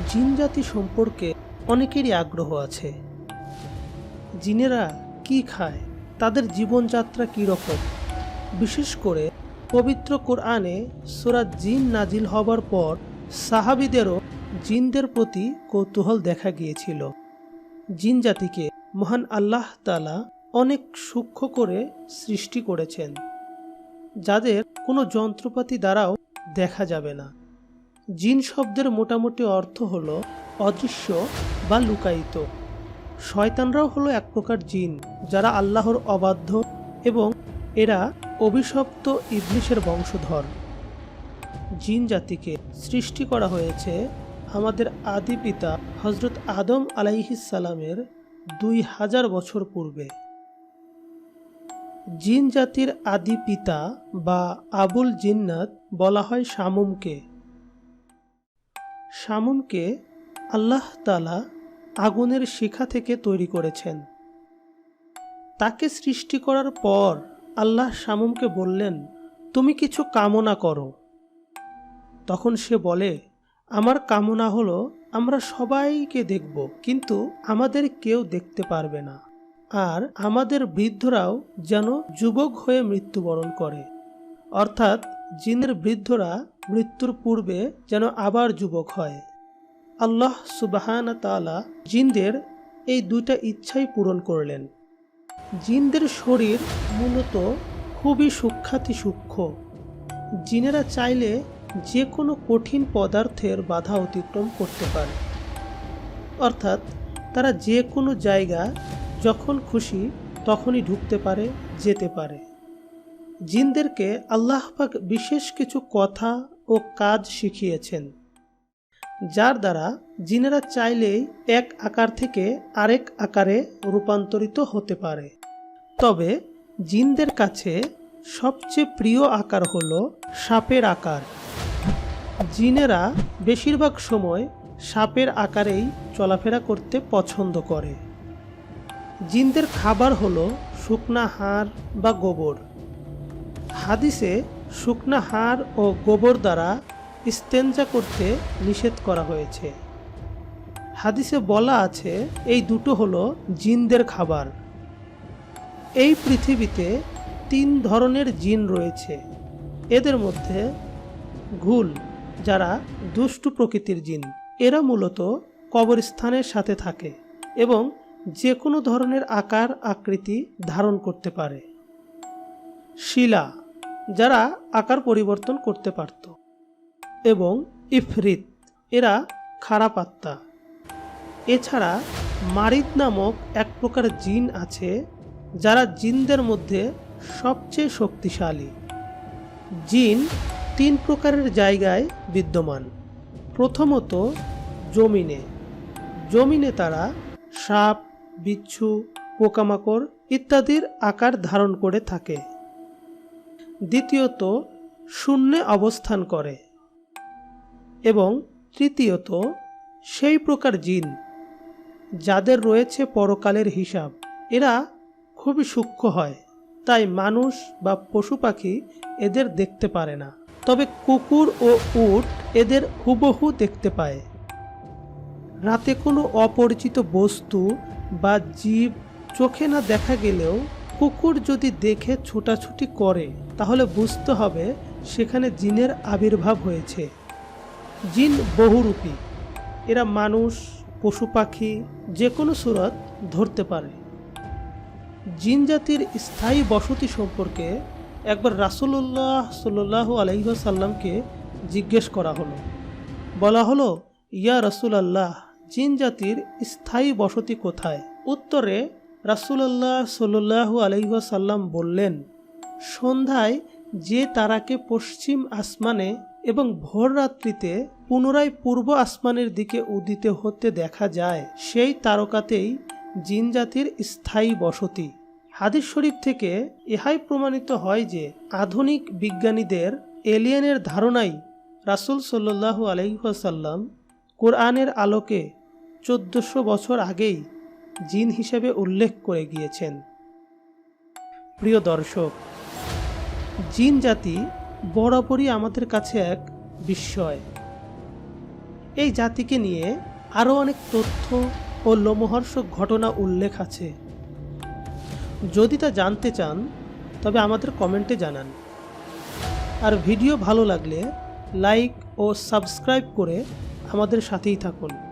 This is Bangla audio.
জিন জাতি সম্পর্কে অনেকেরই আগ্রহ আছে। জিনেরা কি খায়, তাদের জীবনযাত্রা কীরকম। বিশেষ করে পবিত্র কোরআনে সূরা জিন নাজিল হবার পর সাহাবীদেরও জিনদের প্রতি কৌতূহল দেখা গিয়েছিল। জিন জাতিকে মহান আল্লাহ তাআলা অনেক সূক্ষ্ম করে সৃষ্টি করেছেন, যাদের কোনো যন্ত্রপাতি দ্বারাও দেখা যাবে না। জিন শব্দের মোটামুটি অর্থ হলো অদৃশ্য বা লুকায়িত। শয়তানরাও হলো এক প্রকার জিন, যারা আল্লাহর অবাধ্য এবং এরা অভিশপ্ত ইবলিসের বংশধর। জিন জাতিকে সৃষ্টি করা হয়েছে আমাদের আদি পিতা হযরত আদম আলাইহিস সালামের 2000 বছর পূর্বে। জিন জাতির আদি পিতা বা আবুল জিন্নাত বলা হয় শামুমকে। শামুমকে আল্লাহ তাআলা আগুনের শিখা থেকে তৈরি করেছেন। তাকে সৃষ্টি করার পর আল্লাহ শামুমকে বললেন, তুমি কিছু কামনা করো। তখন সে বলে, আমার কামনা হলো আমরা সবাইকে দেখব, কিন্তু আমাদের কেউ দেখতে পারবে না, আর আমাদের বৃদ্ধরাও যেন যুবক হয়ে মৃত্যুবরণ করে। অর্থাৎ জিনের বৃদ্ধরা মৃত্যুর পূর্বে যেন আবার যুবক হয়। আল্লাহ সুবহানাহু ওয়া তাআলা জিনদের এই দুইটা ইচ্ছাই পূরণ করলেন। জিনদের শরীর মূলত খুবই সূক্ষ্ম। জিনেরা চাইলে যে কোনো কঠিন পদার্থের বাধা অতিক্রম করতে পারে। অর্থাৎ তারা যে কোনো জায়গা যখন খুশি তখনই ঢুকতে পারে, যেতে পারে। জিনদেরকে আল্লাহ পাক বিশেষ কিছু কথা ও কাজ শিখিয়েছেন, যার দ্বারা জিনেরা চাইলেই এক আকার থেকে আরেক আকারে রূপান্তরিত হতে পারে। তবে জিনদের কাছে সবচেয়ে প্রিয় আকার হলো সাপের আকার। জিনেরা বেশিরভাগ সময় সাপের আকারেই চলাফেরা করতে পছন্দ করে। জিনদের খাবার হলো শুকনা হাড় বা গোবর। হাদিসে শুকনা হাড় ও গোবর দ্বারা ইস্তেঞ্জা করতে নিষেধ করা হয়েছে। হাদিসে বলা আছে এই দুটো হলো জিনদের খাবার। এই পৃথিবীতে 3 ধরনের জিন রয়েছে। এদের মধ্যে ঘুল, যারা দুষ্টু প্রকৃতির জিন। এরা মূলত কবরস্থানের সাথে থাকে এবং যে কোনো ধরনের আকার আকৃতি ধারণ করতে পারে। শিলা, যারা আকার পরিবর্তন করতে পারত। এবং ইফরিত, এরা খারাপ আত্মা। এছাড়া মারিদ নামক এক প্রকার জিন আছে, যারা জিনদের মধ্যে সবচেয়ে শক্তিশালী। জিন 3 প্রকারের জায়গায় বিদ্যমান। প্রথমত জমিনে তারা সাপ, বিচ্ছু, পোকামাকড় ইত্যাদির আকার ধারণ করে থাকে। দ্বিতীয়ত শূন্যে অবস্থান করে। এবং তৃতীয়ত সেই প্রকার জিন যাদের রয়েছে পরকালের হিসাব। এরা খুবই সূক্ষ্ম হয়, তাই মানুষ বা পশু পাখি এদের দেখতে পারে না। তবে কুকুর ও উট এদের হুবহু দেখতে পায়। রাতে কোনো অপরিচিত বস্তু বা জীব চোখে না দেখা গেলেও কুকুর যদি দেখে ছোটাছুটি করে, তাহলে বুঝতে হবে সেখানে জিনের আবির্ভাব হয়েছে। জিন বহুরূপী। এরা মানুষ, পশু পাখি যে কোনো সুরত ধরতে পারে। জিন জাতির স্থায়ী বসতি সম্পর্কে একবার রাসূলুল্লাহ সাল্লাল্লাহু আলাইহি ওয়াসাল্লামকে জিজ্ঞেস করা হলো। বলা হলো, ইয়া রাসূলুল্লাহ, জিন জাতির স্থায়ী বসতি কোথায়? উত্তরে রাসূলুল্লাহ সাল্লাল্লাহু আলাইহি ওয়াসাল্লাম বললেন, সন্ধ্যায় যে তারাকে পশ্চিম আসমানে এবং ভোর রাত্রিতে পুনরায় পূর্ব আসমানের দিকে উদিত হতে দেখা যায়, সেই তারকাতেই জিন জাতির স্থায়ী বসতি। হাদিস শরীফ থেকে ইহাই প্রমাণিত হয় যে আধুনিক বিজ্ঞানীদের এলিয়েনের ধারণাই রাসূল সাল্লাল্লাহু আলাইহি ওয়াসাল্লাম কোরআনের আলোকে 1400 বছর আগেই জিন হিসেবে উল্লেখ করে গিয়েছেন। প্রিয় দর্শক, জিন জাতি বরাবরই আমাদের কাছে এক বিস্ময়। এই জাতিকে নিয়ে আরও অনেক তথ্য ও লোমহর্ষক ঘটনা উল্লেখ আছে। যদি তা জানতে চান তবে আমাদের কমেন্টে জানান। আর ভিডিও ভালো লাগলে লাইক ও সাবস্ক্রাইব করে আমাদের সাথেই থাকুন।